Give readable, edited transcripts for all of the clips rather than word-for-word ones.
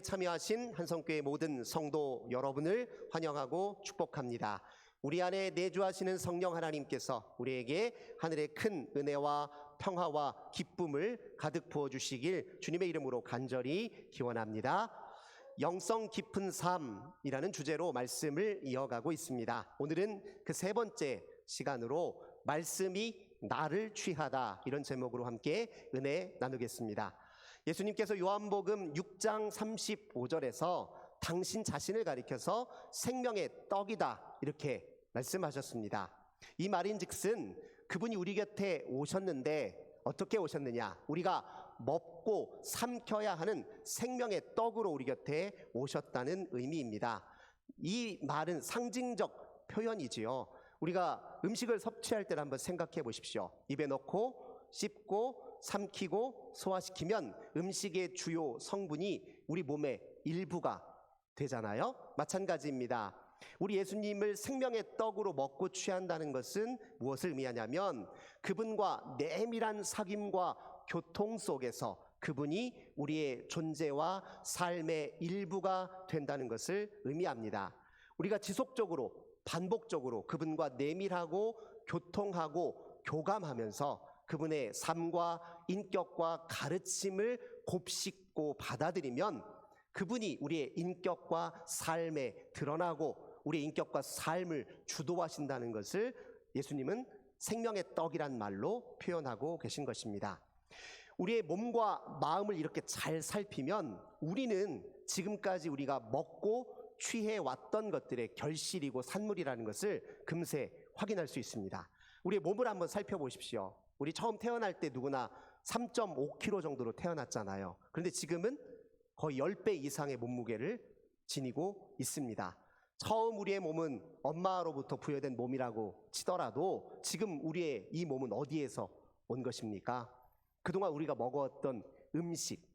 참여하신 한성교회 모든 성도 여러분을 환영하고 축복합니다. 우리 안에 내주하시는 성령 하나님께서 우리에게 하늘의 큰 은혜와 평화와 기쁨을 가득 부어주시길 주님의 이름으로 간절히 기원합니다. 영성 깊은 삶이라는 주제로 말씀을 이어가고 있습니다. 오늘은 그 세 번째 시간으로 말씀이 나를 취하다, 이런 제목으로 함께 은혜 나누겠습니다. 예수님께서 요한복음 6장 35절에서 당신 자신을 가리켜서 생명의 떡이다, 이렇게 말씀하셨습니다. 이 말인즉슨 그분이 우리 곁에 오셨는데 어떻게 오셨느냐? 우리가 먹고 삼켜야 하는 생명의 떡으로 우리 곁에 오셨다는 의미입니다. 이 말은 상징적 표현이지요. 우리가 음식을 섭취할 때를 한번 생각해 보십시오. 입에 넣고 씹고 삼키고 소화시키면 음식의 주요 성분이 우리 몸의 일부가 되잖아요. 마찬가지입니다. 우리 예수님을 생명의 떡으로 먹고 취한다는 것은 무엇을 의미하냐면 그분과 내밀한 사귐과 교통 속에서 그분이 우리의 존재와 삶의 일부가 된다는 것을 의미합니다. 우리가 지속적으로 반복적으로 그분과 내밀하고 교통하고 교감하면서 그분의 삶과 인격과 가르침을 곱씹고 받아들이면 그분이 우리의 인격과 삶에 드러나고 우리의 인격과 삶을 주도하신다는 것을 예수님은 생명의 떡이란 말로 표현하고 계신 것입니다. 우리의 몸과 마음을 이렇게 잘 살피면 우리는 지금까지 우리가 먹고 취해왔던 것들의 결실이고 산물이라는 것을 금세 확인할 수 있습니다. 우리의 몸을 한번 살펴보십시오. 우리 처음 태어날 때 누구나 3.5kg 정도로 태어났잖아요. 그런데 지금은 거의 10배 이상의 몸무게를 지니고 있습니다. 처음 우리의 몸은 엄마로부터 부여된 몸이라고 치더라도 지금 우리의 이 몸은 어디에서 온 것입니까? 그동안 우리가 먹었던 음식,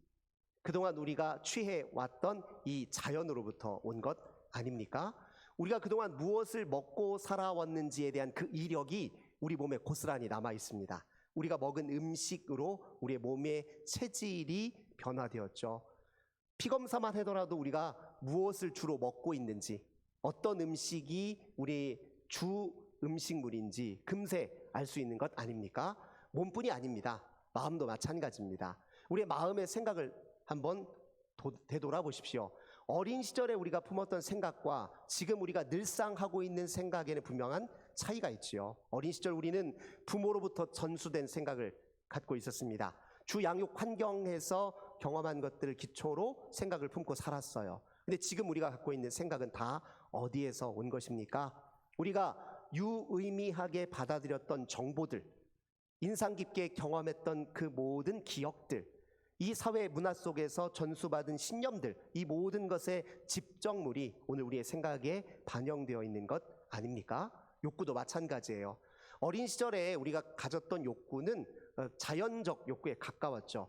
그동안 우리가 취해왔던 이 자연으로부터 온 것 아닙니까? 우리가 그동안 무엇을 먹고 살아왔는지에 대한 그 이력이 우리 몸에 고스란히 남아 있습니다. 우리가 먹은 음식으로 우리의 몸의 체질이 변화되었죠. 피검사만 하더라도 우리가 무엇을 주로 먹고 있는지, 어떤 음식이 우리 주 음식물인지 금세 알 수 있는 것 아닙니까? 몸뿐이 아닙니다. 마음도 마찬가지입니다. 우리의 마음의 생각을 한번 되돌아보십시오. 어린 시절에 우리가 품었던 생각과 지금 우리가 늘상 하고 있는 생각에는 분명한 차이가 있지요. 어린 시절 우리는 부모로부터 전수된 생각을 갖고 있었습니다. 주 양육 환경에서 경험한 것들을 기초로 생각을 품고 살았어요. 근데 지금 우리가 갖고 있는 생각은 다 어디에서 온 것입니까? 우리가 유의미하게 받아들였던 정보들, 인상 깊게 경험했던 그 모든 기억들, 이 사회 문화 속에서 전수받은 신념들, 이 모든 것의 집적물이 오늘 우리의 생각에 반영되어 있는 것 아닙니까? 욕구도 마찬가지예요. 어린 시절에 우리가 가졌던 욕구는 자연적 욕구에 가까웠죠.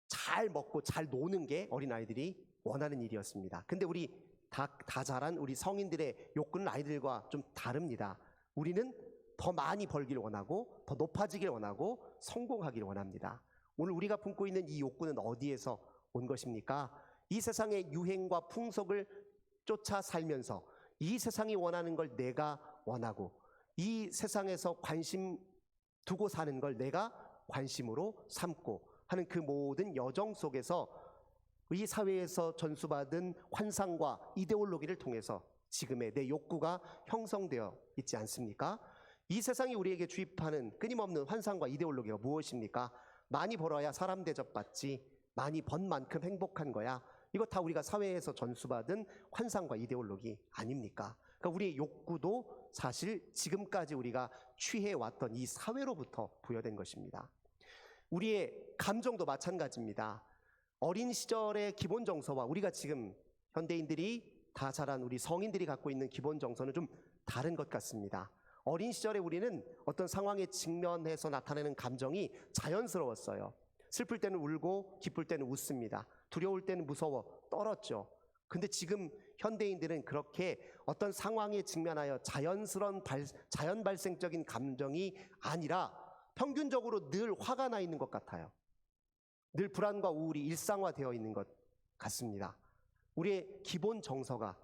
잘 먹고 잘 노는 게 어린아이들이 원하는 일이었습니다. 근데 우리 다 자란 우리 성인들의 욕구는 아이들과 좀 다릅니다. 우리는 더 많이 벌기를 원하고 더 높아지기를 원하고 성공하기를 원합니다. 오늘 우리가 품고 있는 이 욕구는 어디에서 온 것입니까? 이 세상의 유행과 풍속을 쫓아 살면서 이 세상이 원하는 걸 내가 원하고 이 세상에서 관심 두고 사는 걸 내가 관심으로 삼고 하는 그 모든 여정 속에서 이 사회에서 전수받은 환상과 이데올로기를 통해서 지금의 내 욕구가 형성되어 있지 않습니까? 이 세상이 우리에게 주입하는 끊임없는 환상과 이데올로기가 무엇입니까? 많이 벌어야 사람 대접받지, 많이 번 만큼 행복한 거야. 이거 다 우리가 사회에서 전수받은 환상과 이데올로기 아닙니까? 그러니까 우리의 욕구도 사실 지금까지 우리가 취해왔던 이 사회로부터 부여된 것입니다. 우리의 감정도 마찬가지입니다. 어린 시절의 기본 정서와 우리가 지금 현대인들이 다 자란 우리 성인들이 갖고 있는 기본 정서는 좀 다른 것 같습니다. 어린 시절에 우리는 어떤 상황에 직면해서 나타내는 감정이 자연스러웠어요. 슬플 때는 울고 기쁠 때는 웃습니다. 두려울 때는 무서워 떨었죠. 근데 지금 현대인들은 그렇게 어떤 상황에 직면하여 자연 발생적인 감정이 아니라 평균적으로 늘 화가 나 있는 것 같아요. 늘 불안과 우울이 일상화되어 있는 것 같습니다. 우리의 기본 정서가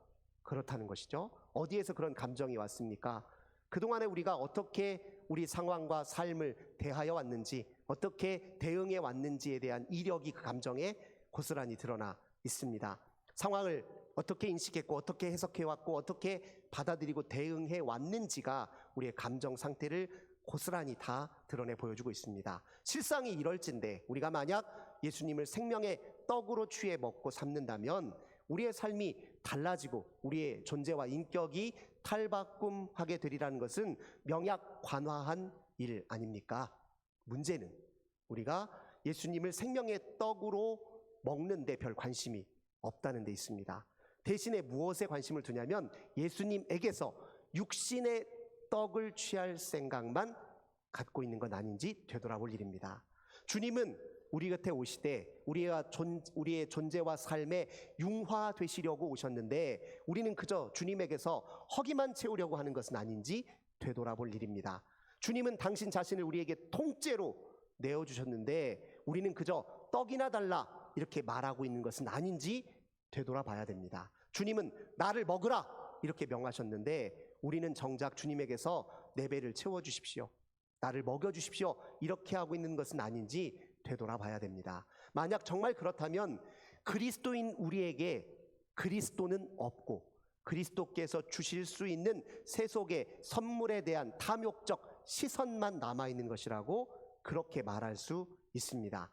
그렇다는 것이죠. 어디에서 그런 감정이 왔습니까? 그동안에 우리가 어떻게 우리 상황과 삶을 대하여 왔는지, 어떻게 대응해 왔는지에 대한 이력이 그 감정에 고스란히 드러나 있습니다. 상황을 어떻게 인식했고, 어떻게 해석해 왔고, 어떻게 받아들이고 대응해 왔는지가 우리의 감정 상태를 고스란히 다 드러내 보여주고 있습니다. 실상이 이럴진데 우리가 만약 예수님을 생명의 떡으로 취해 먹고 삼는다면 우리의 삶이 달라지고 우리의 존재와 인격이 탈바꿈하게 되리라는 것은 명약관화한 일 아닙니까? 문제는 우리가 예수님을 생명의 떡으로 먹는데 별 관심이 없다는 데 있습니다. 대신에 무엇에 관심을 두냐면 예수님에게서 육신의 떡을 취할 생각만 갖고 있는 건 아닌지 되돌아볼 일입니다. 주님은 우리 곁에 오시되 우리의 존재와 삶에 융화되시려고 오셨는데 우리는 그저 주님에게서 허기만 채우려고 하는 것은 아닌지 되돌아볼 일입니다. 주님은 당신 자신을 우리에게 통째로 내어주셨는데 우리는 그저 떡이나 달라 이렇게 말하고 있는 것은 아닌지 되돌아봐야 됩니다. 주님은 나를 먹으라 이렇게 명하셨는데 우리는 정작 주님에게서 내 배를 채워주십시오, 나를 먹여주십시오 이렇게 하고 있는 것은 아닌지 되돌아봐야 됩니다. 만약 정말 그렇다면 그리스도인 우리에게 그리스도는 없고 그리스도께서 주실 수 있는 세속의 선물에 대한 탐욕적 시선만 남아있는 것이라고 그렇게 말할 수 있습니다.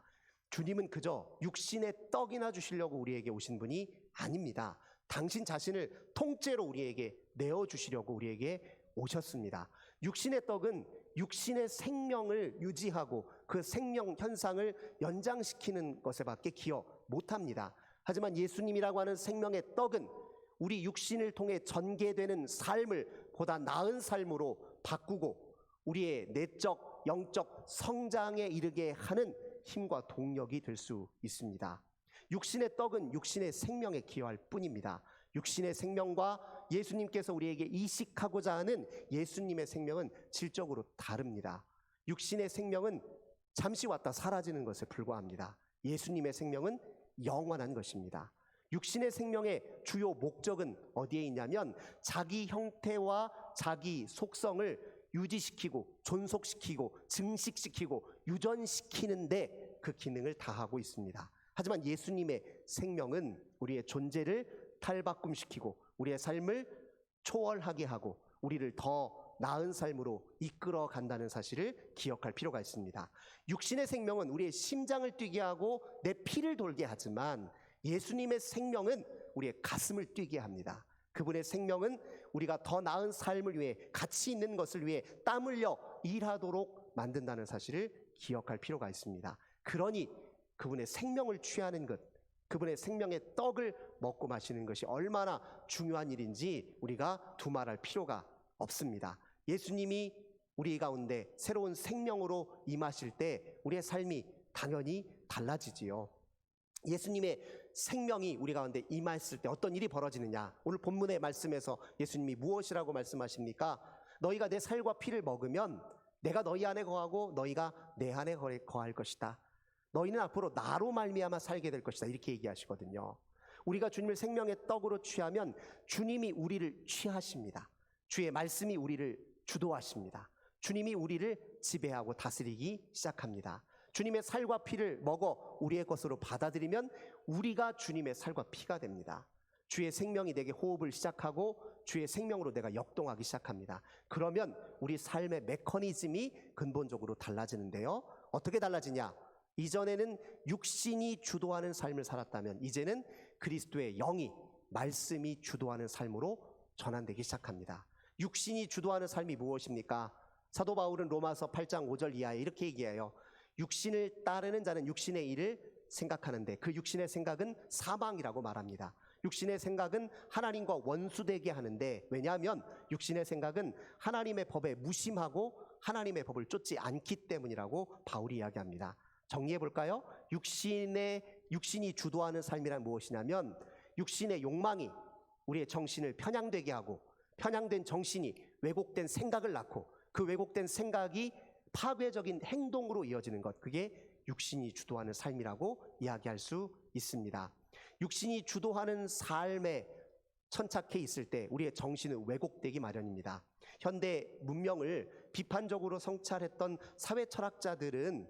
주님은 그저 육신의 떡이나 주시려고 우리에게 오신 분이 아닙니다. 당신 자신을 통째로 우리에게 내어주시려고 우리에게 오셨습니다. 육신의 떡은 육신의 생명을 유지하고 그 생명 현상을 연장시키는 것에밖에 기여 못합니다. 하지만 예수님이라고 하는 생명의 떡은 우리 육신을 통해 전개되는 삶을 보다 나은 삶으로 바꾸고 우리의 내적, 영적 성장에 이르게 하는 힘과 동력이 될 수 있습니다. 육신의 떡은 육신의 생명에 기여할 뿐입니다. 육신의 생명과 예수님께서 우리에게 이식하고자 하는 예수님의 생명은 질적으로 다릅니다. 육신의 생명은 잠시 왔다 사라지는 것에 불과합니다. 예수님의 생명은 영원한 것입니다. 육신의 생명의 주요 목적은 어디에 있냐면 자기 형태와 자기 속성을 유지시키고 존속시키고 증식시키고 유전시키는데 그 기능을 다하고 있습니다. 하지만 예수님의 생명은 우리의 존재를 탈바꿈시키고 우리의 삶을 초월하게 하고 우리를 더 나은 삶으로 이끌어 간다는 사실을 기억할 필요가 있습니다. 육신의 생명은 우리의 심장을 뛰게 하고 내 피를 돌게 하지만 예수님의 생명은 우리의 가슴을 뛰게 합니다. 그분의 생명은 우리가 더 나은 삶을 위해 가치 있는 것을 위해 땀 흘려 일하도록 만든다는 사실을 기억할 필요가 있습니다. 그러니 그분의 생명을 취하는 것, 그분의 생명의 떡을 먹고 마시는 것이 얼마나 중요한 일인지 우리가 두말할 필요가 없습니다. 예수님이 우리 가운데 새로운 생명으로 임하실 때 우리의 삶이 당연히 달라지지요. 예수님의 생명이 우리 가운데 임했을 때 어떤 일이 벌어지느냐, 오늘 본문의 말씀에서 예수님이 무엇이라고 말씀하십니까? 너희가 내 살과 피를 먹으면 내가 너희 안에 거하고 너희가 내 안에 거할 것이다. 너희는 앞으로 나로 말미암아 살게 될 것이다. 이렇게 얘기하시거든요. 우리가 주님을 생명의 떡으로 취하면 주님이 우리를 취하십니다. 주의 말씀이 우리를 주도하십니다. 주님이 우리를 지배하고 다스리기 시작합니다. 주님의 살과 피를 먹어 우리의 것으로 받아들이면 우리가 주님의 살과 피가 됩니다. 주의 생명이 내게 호흡을 시작하고 주의 생명으로 내가 역동하기 시작합니다. 그러면 우리 삶의 메커니즘이 근본적으로 달라지는데요. 어떻게 달라지냐? 이전에는 육신이 주도하는 삶을 살았다면 이제는 그리스도의 영이, 말씀이 주도하는 삶으로 전환되기 시작합니다. 육신이 주도하는 삶이 무엇입니까? 사도 바울은 로마서 8장 5절 이하에 이렇게 얘기해요. 육신을 따르는 자는 육신의 일을 생각하는데 그 육신의 생각은 사망이라고 말합니다. 육신의 생각은 하나님과 원수되게 하는데, 왜냐하면 육신의 생각은 하나님의 법에 무심하고 하나님의 법을 쫓지 않기 때문이라고 바울이 이야기합니다. 정리해 볼까요? 육신이 주도하는 삶이란 무엇이냐면 육신의 욕망이 우리의 정신을 편향되게 하고 편향된 정신이 왜곡된 생각을 낳고 그 왜곡된 생각이 파괴적인 행동으로 이어지는 것, 그게 육신이 주도하는 삶이라고 이야기할 수 있습니다. 육신이 주도하는 삶에 천착해 있을 때 우리의 정신은 왜곡되기 마련입니다. 현대 문명을 비판적으로 성찰했던 사회 철학자들은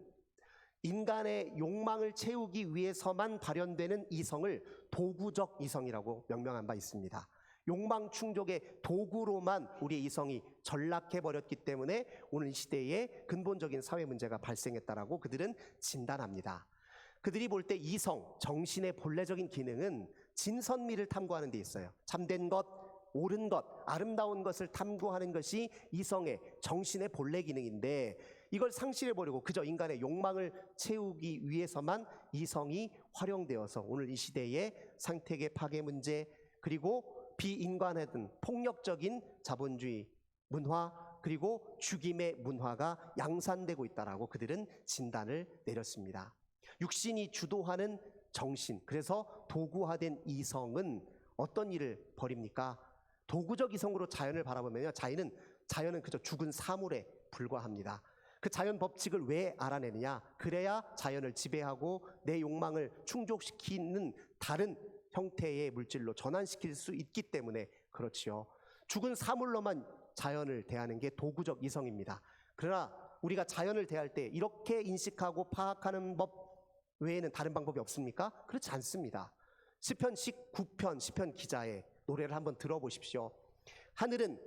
인간의 욕망을 채우기 위해서만 발현되는 이성을 도구적 이성이라고 명명한 바 있습니다. 욕망 충족의 도구로만 우리의 이성이 전락해버렸기 때문에 오늘 시대에 근본적인 사회 문제가 발생했다라고 그들은 진단합니다. 그들이 볼 때 이성, 정신의 본래적인 기능은 진선미를 탐구하는 데 있어요. 참된 것, 옳은 것, 아름다운 것을 탐구하는 것이 이성의, 정신의 본래 기능인데 이걸 상실해버리고 그저 인간의 욕망을 채우기 위해서만 이성이 활용되어서 오늘 이 시대의 생태계 파괴 문제, 그리고 비인간화된 폭력적인 자본주의 문화, 그리고 죽임의 문화가 양산되고 있다라고 그들은 진단을 내렸습니다. 육신이 주도하는 정신, 그래서 도구화된 이성은 어떤 일을 벌입니까? 도구적 이성으로 자연을 바라보면요, 자연은 그저 죽은 사물에 불과합니다. 그 자연 법칙을 왜 알아내느냐? 그래야 자연을 지배하고 내 욕망을 충족시키는 다른 형태의 물질로 전환시킬 수 있기 때문에 그렇지요. 죽은 사물로만 자연을 대하는 게 도구적 이성입니다. 그러나 우리가 자연을 대할 때 이렇게 인식하고 파악하는 법 외에는 다른 방법이 없습니까? 그렇지 않습니다. 시편 19편 시편 기자의 노래를 한번 들어보십시오. 하늘은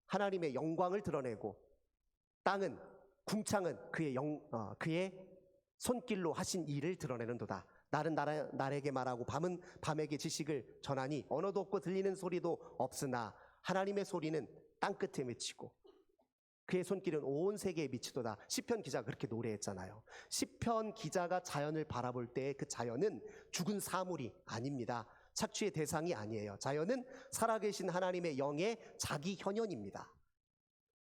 하나님의 영광을 드러내고 땅은 궁창은 그의 손길로 하신 일을 드러내는도다. 날은 날에게 말하고 밤은 밤에게 지식을 전하니 언어도 없고 들리는 소리도 없으나 하나님의 소리는 땅끝에 맺히고 그의 손길은 온 세계에 미치도다. 시편 기자가 그렇게 노래했잖아요. 시편 기자가 자연을 바라볼 때 그 자연은 죽은 사물이 아닙니다. 착취의 대상이 아니에요. 자연은 살아계신 하나님의 영의 자기 현현입니다.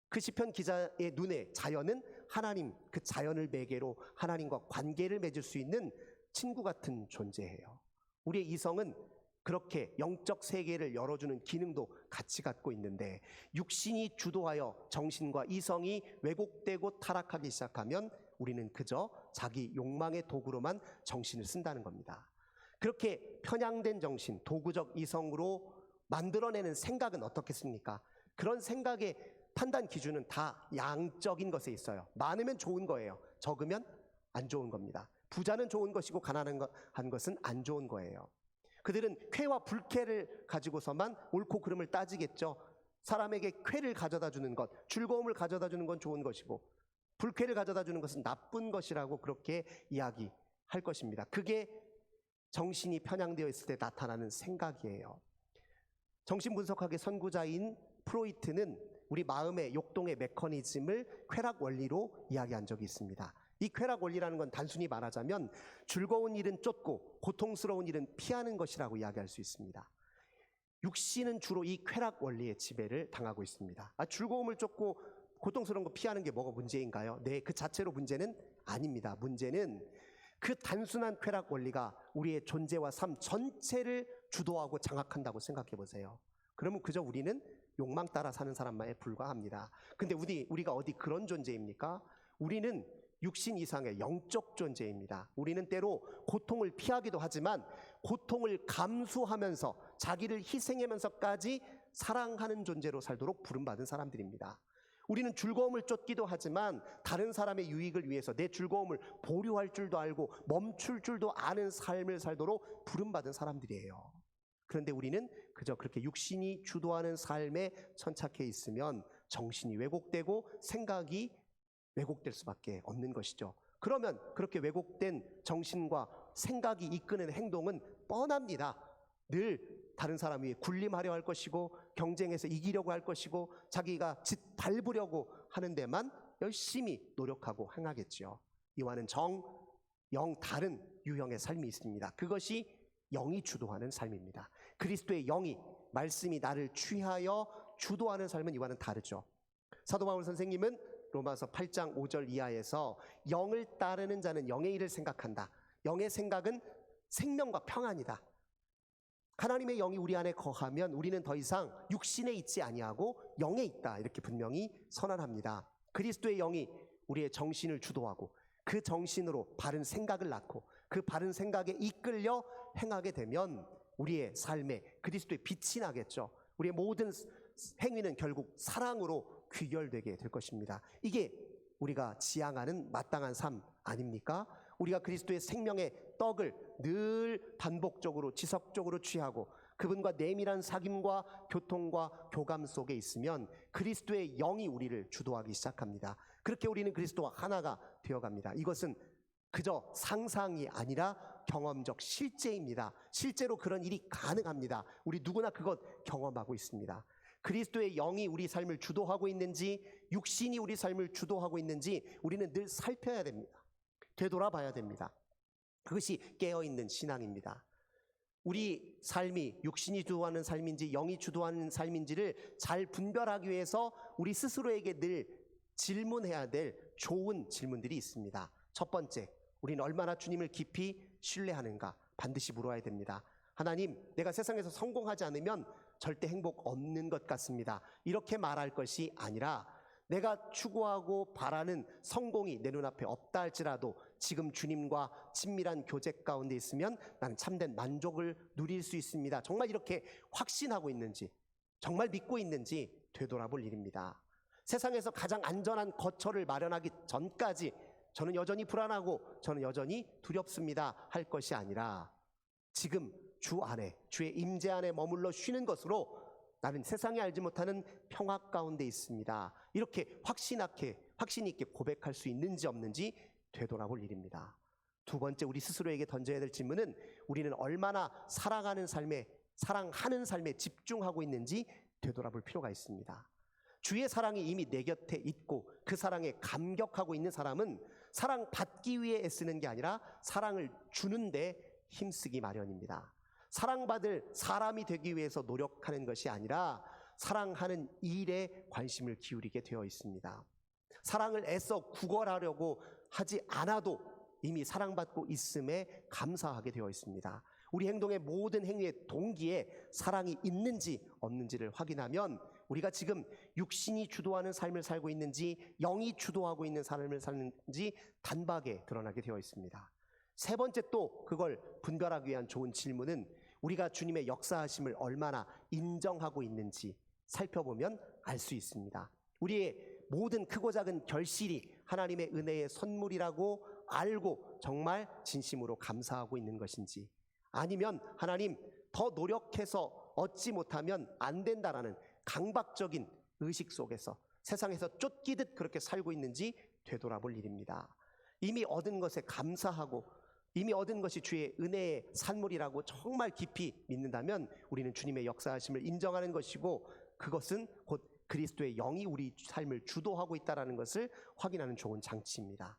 그 시편 기자의 눈에 자연은 하나님, 그 자연을 매개로 하나님과 관계를 맺을 수 있는 친구 같은 존재예요. 우리의 이성은 그렇게 영적 세계를 열어주는 기능도 같이 갖고 있는데 육신이 주도하여 정신과 이성이 왜곡되고 타락하기 시작하면 우리는 그저 자기 욕망의 도구로만 정신을 쓴다는 겁니다. 그렇게 편향된 정신, 도구적 이성으로 만들어내는 생각은 어떻겠습니까? 그런 생각의 판단 기준은 다 양적인 것에 있어요. 많으면 좋은 거예요. 적으면 안 좋은 겁니다. 부자는 좋은 것이고 가난한 것은 안 좋은 거예요. 그들은 쾌와 불쾌를 가지고서만 옳고 그름을 따지겠죠. 사람에게 쾌를 가져다 주는 것, 즐거움을 가져다 주는 건 좋은 것이고 불쾌를 가져다 주는 것은 나쁜 것이라고 그렇게 이야기할 것입니다. 그게 정신이 편향되어 있을 때 나타나는 생각이에요. 정신분석학의 선구자인 프로이트는 우리 마음의 욕동의 메커니즘을 쾌락 원리로 이야기한 적이 있습니다. 이 쾌락 원리라는 건 단순히 말하자면 즐거운 일은 쫓고 고통스러운 일은 피하는 것이라고 이야기할 수 있습니다. 육신은 주로 이 쾌락 원리의 지배를 당하고 있습니다. 즐거움을 쫓고 고통스러운 거 피하는 게 뭐가 문제인가요? 네, 그 자체로 문제는 아닙니다. 문제는 그 단순한 쾌락 원리가 우리의 존재와 삶 전체를 주도하고 장악한다고 생각해 보세요. 그러면 그저 우리는 욕망 따라 사는 사람만에 불과합니다. 근데 우리가 어디 그런 존재입니까? 우리는 육신 이상의 영적 존재입니다. 우리는 때로 고통을 피하기도 하지만 고통을 감수하면서 자기를 희생하면서까지 사랑하는 존재로 살도록 부름받은 사람들입니다. 우리는 즐거움을 쫓기도 하지만 다른 사람의 유익을 위해서 내 즐거움을 보류할 줄도 알고 멈출 줄도 아는 삶을 살도록 부름받은 사람들이에요. 그런데 우리는 그저 그렇게 육신이 주도하는 삶에 천착해 있으면 정신이 왜곡되고 생각이 왜곡될 수밖에 없는 것이죠. 그러면 그렇게 왜곡된 정신과 생각이 이끄는 행동은 뻔합니다. 늘 다른 사람 위에 군림하려 할 것이고 경쟁에서 이기려고 할 것이고 자기가 짓밟으려고 하는 데만 열심히 노력하고 행하겠죠. 이와는 영 다른 유형의 삶이 있습니다. 그것이 영이 주도하는 삶입니다. 그리스도의 영이, 말씀이 나를 취하여 주도하는 삶은 이와는 다르죠. 사도 바울 선생님은 로마서 8장 5절 이하에서 영을 따르는 자는 영의 일을 생각한다. 영의 생각은 생명과 평안이다. 하나님의 영이 우리 안에 거하면 우리는 더 이상 육신에 있지 아니하고 영에 있다. 이렇게 분명히 선언합니다. 그리스도의 영이 우리의 정신을 주도하고 그 정신으로 바른 생각을 낳고 그 바른 생각에 이끌려 행하게 되면 우리의 삶에 그리스도의 빛이 나겠죠. 우리의 모든 행위는 결국 사랑으로 귀결되게 될 것입니다. 이게 우리가 지향하는 마땅한 삶 아닙니까? 우리가 그리스도의 생명의 떡을 늘 반복적으로 지속적으로 취하고 그분과 내밀한 사귐과 교통과 교감 속에 있으면 그리스도의 영이 우리를 주도하기 시작합니다. 그렇게 우리는 그리스도와 하나가 되어갑니다. 이것은 그저 상상이 아니라 경험적 실제입니다. 실제로 그런 일이 가능합니다. 우리 누구나 그것 경험하고 있습니다. 그리스도의 영이 우리 삶을 주도하고 있는지, 육신이 우리 삶을 주도하고 있는지 우리는 늘 살펴야 됩니다. 되돌아봐야 됩니다. 그것이 깨어있는 신앙입니다. 우리 삶이 육신이 주도하는 삶인지 영이 주도하는 삶인지를 잘 분별하기 위해서 우리 스스로에게 늘 질문해야 될 좋은 질문들이 있습니다. 첫 번째, 우리는 얼마나 주님을 깊이 신뢰하는가 반드시 물어야 됩니다. 하나님, 내가 세상에서 성공하지 않으면 절대 행복 없는 것 같습니다. 이렇게 말할 것이 아니라 내가 추구하고 바라는 성공이 내 눈앞에 없다 할지라도 지금 주님과 친밀한 교제 가운데 있으면 나는 참된 만족을 누릴 수 있습니다. 정말 이렇게 확신하고 있는지, 정말 믿고 있는지 되돌아볼 일입니다. 세상에서 가장 안전한 거처를 마련하기 전까지 저는 여전히 불안하고 저는 여전히 두렵습니다 할 것이 아니라 지금 주 안에, 주의 임재 안에 머물러 쉬는 것으로 나는 세상이 알지 못하는 평화 가운데 있습니다. 이렇게 확신 있게 고백할 수 있는지 없는지 되돌아볼 일입니다. 두 번째, 우리 스스로에게 던져야 될 질문은 우리는 얼마나 사랑하는 삶에 집중하고 있는지 되돌아볼 필요가 있습니다. 주의 사랑이 이미 내 곁에 있고 그 사랑에 감격하고 있는 사람은 사랑받기 위해 애쓰는 게 아니라 사랑을 주는데 힘쓰기 마련입니다. 사랑받을 사람이 되기 위해서 노력하는 것이 아니라 사랑하는 일에 관심을 기울이게 되어 있습니다. 사랑을 애써 구걸하려고 하지 않아도 이미 사랑받고 있음에 감사하게 되어 있습니다. 우리 행동의 모든 행위의 동기에 사랑이 있는지 없는지를 확인하면 우리가 지금 육신이 주도하는 삶을 살고 있는지 영이 주도하고 있는 삶을 사는지 단박에 드러나게 되어 있습니다. 세 번째, 또 그걸 분별하기 위한 좋은 질문은 우리가 주님의 역사하심을 얼마나 인정하고 있는지 살펴보면 알 수 있습니다. 우리의 모든 크고 작은 결실이 하나님의 은혜의 선물이라고 알고 정말 진심으로 감사하고 있는 것인지, 아니면 하나님 더 노력해서 얻지 못하면 안 된다라는 강박적인 의식 속에서 세상에서 쫓기듯 그렇게 살고 있는지 되돌아볼 일입니다. 이미 얻은 것에 감사하고 이미 얻은 것이 주의 은혜의 산물이라고 정말 깊이 믿는다면 우리는 주님의 역사하심을 인정하는 것이고 그것은 곧 그리스도의 영이 우리 삶을 주도하고 있다는 것을 확인하는 좋은 장치입니다.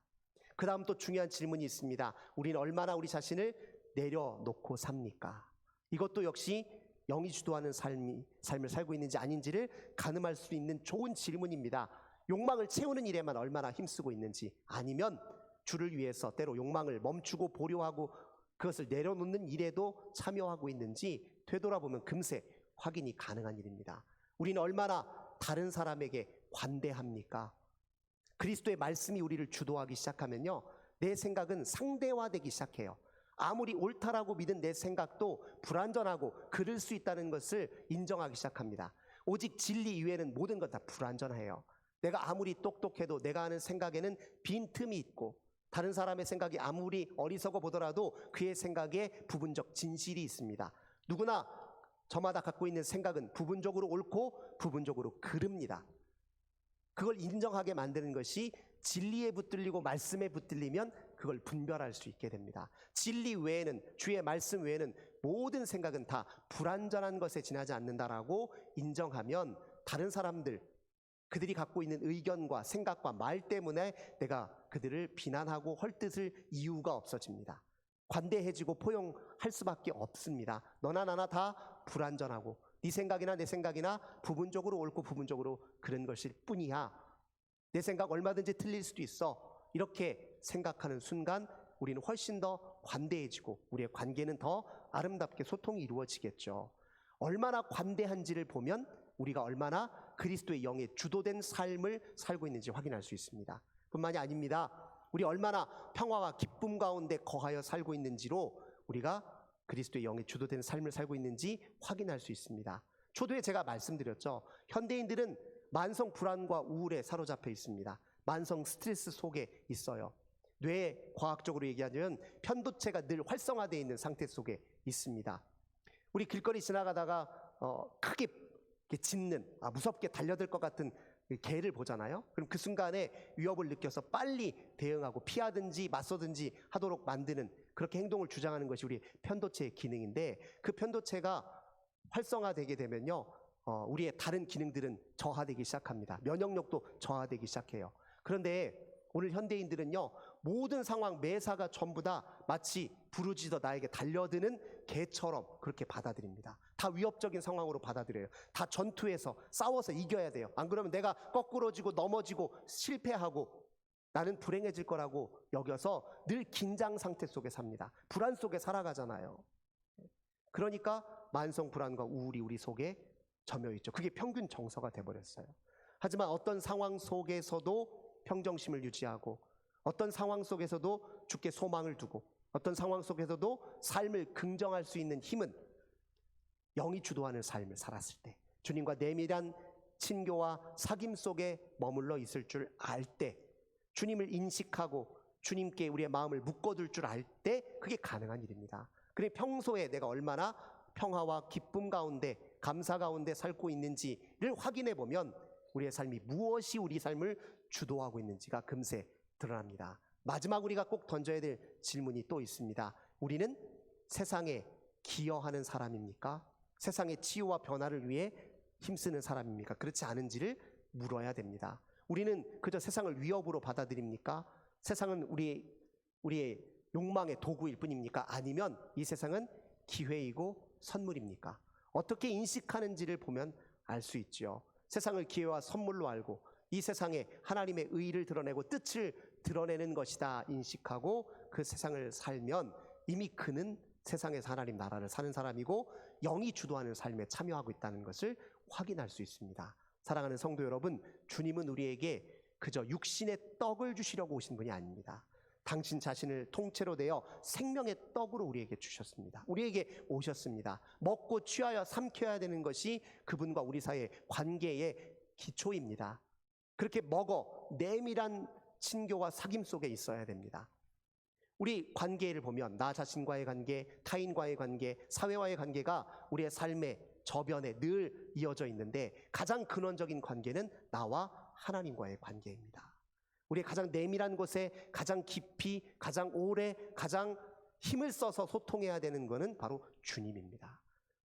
그 다음 또 중요한 질문이 있습니다. 우리는 얼마나 우리 자신을 내려놓고 삽니까? 이것도 역시 영이 주도하는 삶을 살고 있는지 아닌지를 가늠할 수 있는 좋은 질문입니다. 욕망을 채우는 일에만 얼마나 힘쓰고 있는지, 아니면 주를 위해서 때로 욕망을 멈추고 보류하고 그것을 내려놓는 일에도 참여하고 있는지 되돌아보면 금세 확인이 가능한 일입니다. 우리는 얼마나 다른 사람에게 관대합니까? 그리스도의 말씀이 우리를 주도하기 시작하면요, 내 생각은 상대화되기 시작해요. 아무리 옳다라고 믿은 내 생각도 불완전하고 그럴 수 있다는 것을 인정하기 시작합니다. 오직 진리 이외에는 모든 것 다 불완전해요. 내가 아무리 똑똑해도 내가 하는 생각에는 빈틈이 있고 다른 사람의 생각이 아무리 어리석어 보더라도 그의 생각에 부분적 진실이 있습니다. 누구나 저마다 갖고 있는 생각은 부분적으로 옳고 부분적으로 그릅니다. 그걸 인정하게 만드는 것이 진리에 붙들리고 말씀에 붙들리면 그걸 분별할 수 있게 됩니다. 진리 외에는, 주의 말씀 외에는 모든 생각은 다 불완전한 것에 지나지 않는다라고 인정하면 다른 사람들, 그들이 갖고 있는 의견과 생각과 말 때문에 내가 그들을 비난하고 헐뜯을 이유가 없어집니다. 관대해지고 포용할 수밖에 없습니다. 너나 나나 다 불완전하고 네 생각이나 내 생각이나 부분적으로 옳고 부분적으로 그런 것일 뿐이야. 내 생각 얼마든지 틀릴 수도 있어. 이렇게 생각하는 순간 우리는 훨씬 더 관대해지고 우리의 관계는 더 아름답게 소통이 이루어지겠죠. 얼마나 관대한지를 보면 우리가 얼마나 그리스도의 영에 주도된 삶을 살고 있는지 확인할 수 있습니다. 뿐만이 아닙니다. 우리 얼마나 평화와 기쁨 가운데 거하여 살고 있는지로 우리가 그리스도의 영에 주도된 삶을 살고 있는지 확인할 수 있습니다. 초두에 제가 말씀드렸죠. 현대인들은 만성 불안과 우울에 사로잡혀 있습니다. 만성 스트레스 속에 있어요. 뇌 과학적으로 얘기하면 편도체가 늘 활성화되어 있는 상태 속에 있습니다. 우리 길거리 지나가다가 크게 짖는, 무섭게 달려들 것 같은 개를 보잖아요. 그럼 그 순간에 위협을 느껴서 빨리 대응하고 피하든지 맞서든지 하도록 만드는, 그렇게 행동을 주장하는 것이 우리 편도체의 기능인데, 그 편도체가 활성화되게 되면요, 우리의 다른 기능들은 저하되기 시작합니다. 면역력도 저하되기 시작해요. 그런데 오늘 현대인들은요, 모든 상황 매사가 전부 다 마치 부르짖어 나에게 달려드는 개처럼 그렇게 받아들입니다. 다 위협적인 상황으로 받아들여요. 다 전투에서 싸워서 이겨야 돼요. 안 그러면 내가 거꾸러지고 넘어지고 실패하고 나는 불행해질 거라고 여겨서 늘 긴장 상태 속에 삽니다. 불안 속에 살아가잖아요. 그러니까 만성 불안과 우울이 우리 속에 점여 있죠. 그게 평균 정서가 돼버렸어요. 하지만 어떤 상황 속에서도 평정심을 유지하고, 어떤 상황 속에서도 주께 소망을 두고, 어떤 상황 속에서도 삶을 긍정할 수 있는 힘은 영이 주도하는 삶을 살았을 때, 주님과 내밀한 친교와 사귐 속에 머물러 있을 줄 알 때, 주님을 인식하고 주님께 우리의 마음을 묶어둘 줄 알 때 그게 가능한 일입니다. 그래 평소에 내가 얼마나 평화와 기쁨 가운데, 감사 가운데 살고 있는지를 확인해 보면 우리의 삶이 무엇이 우리 삶을 주도하고 있는지가 금세 드러납니다. 마지막 우리가 꼭 던져야 될 질문이 또 있습니다. 우리는 세상에 기여하는 사람입니까? 세상의 치유와 변화를 위해 힘쓰는 사람입니까? 그렇지 않은지를 물어야 됩니다. 우리는 그저 세상을 위협으로 받아들입니까? 세상은 우리의 욕망의 도구일 뿐입니까? 아니면 이 세상은 기회이고 선물입니까? 어떻게 인식하는지를 보면 알 수 있죠. 세상을 기회와 선물로 알고 이 세상에 하나님의 의의를 드러내고 뜻을 드러내는 것이다 인식하고 그 세상을 살면 이미 그는 세상에서 하나님 나라를 사는 사람이고 영이 주도하는 삶에 참여하고 있다는 것을 확인할 수 있습니다. 사랑하는 성도 여러분, 주님은 우리에게 그저 육신의 떡을 주시려고 오신 분이 아닙니다. 당신 자신을 통째로 내어 생명의 떡으로 우리에게 주셨습니다. 우리에게 오셨습니다. 먹고 취하여 삼켜야 되는 것이 그분과 우리 사이의 관계의 기초입니다. 그렇게 먹어 내밀한 친교와 사귐 속에 있어야 됩니다. 우리 관계를 보면 나 자신과의 관계, 타인과의 관계, 사회와의 관계가 우리의 삶의 저변에 늘 이어져 있는데 가장 근원적인 관계는 나와 하나님과의 관계입니다. 우리의 가장 내밀한 곳에 가장 깊이, 가장 오래, 가장 힘을 써서 소통해야 되는 것은 바로 주님입니다.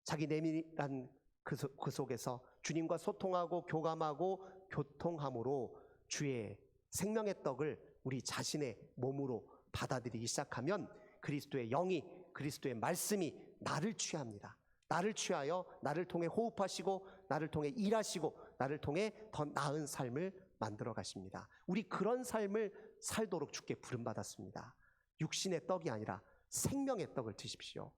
자기 내밀한 그 속에서 주님과 소통하고 교감하고 교통함으로 주의 생명의 떡을 우리 자신의 몸으로 받아들이기 시작하면 그리스도의 영이, 그리스도의 말씀이 나를 취합니다. 나를 취하여 나를 통해 호흡하시고 나를 통해 일하시고 나를 통해 더 나은 삶을 만들어 가십니다. 우리 그런 삶을 살도록 주께 부름받았습니다. 육신의 떡이 아니라 생명의 떡을 드십시오.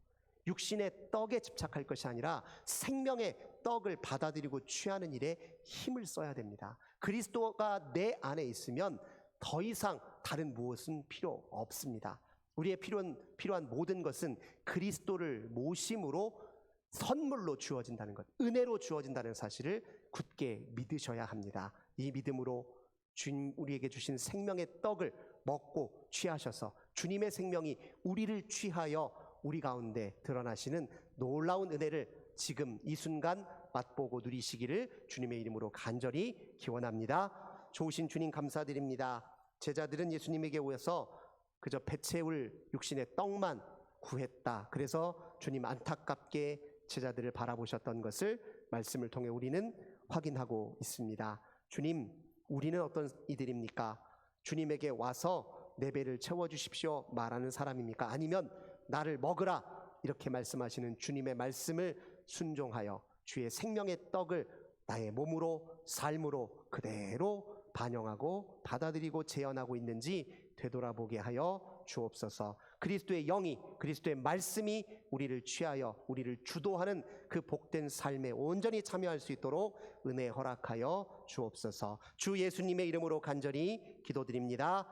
육신의 떡에 집착할 것이 아니라 생명의 떡을 받아들이고 취하는 일에 힘을 써야 됩니다. 그리스도가 내 안에 있으면 더 이상 다른 무엇은 필요 없습니다. 우리의 필요한 모든 것은 그리스도를 모심으로 선물로 주어진다는 것, 은혜로 주어진다는 사실을 굳게 믿으셔야 합니다. 이 믿음으로 주님 우리에게 주신 생명의 떡을 먹고 취하셔서 주님의 생명이 우리를 취하여 우리 가운데 드러나시는 놀라운 은혜를 지금 이 순간 맛보고 누리시기를 주님의 이름으로 간절히 기원합니다. 좋으신 주님 감사드립니다. 제자들은 예수님에게 오셔서 그저 배 채울 육신의 떡만 구했다. 그래서 주님 안타깝게 제자들을 바라보셨던 것을 말씀을 통해 우리는 확인하고 있습니다. 주님, 우리는 어떤 이들입니까? 주님에게 와서 내 배를 채워주십시오 말하는 사람입니까? 아니면 나를 먹으라 이렇게 말씀하시는 주님의 말씀을 순종하여 주의 생명의 떡을 나의 몸으로 삶으로 그대로 반영하고 받아들이고 재현하고 있는지 되돌아보게 하여 주옵소서. 그리스도의 영이, 그리스도의 말씀이 우리를 취하여 우리를 주도하는 그 복된 삶에 온전히 참여할 수 있도록 은혜 허락하여 주옵소서. 주 예수님의 이름으로 간절히 기도드립니다.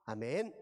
아멘.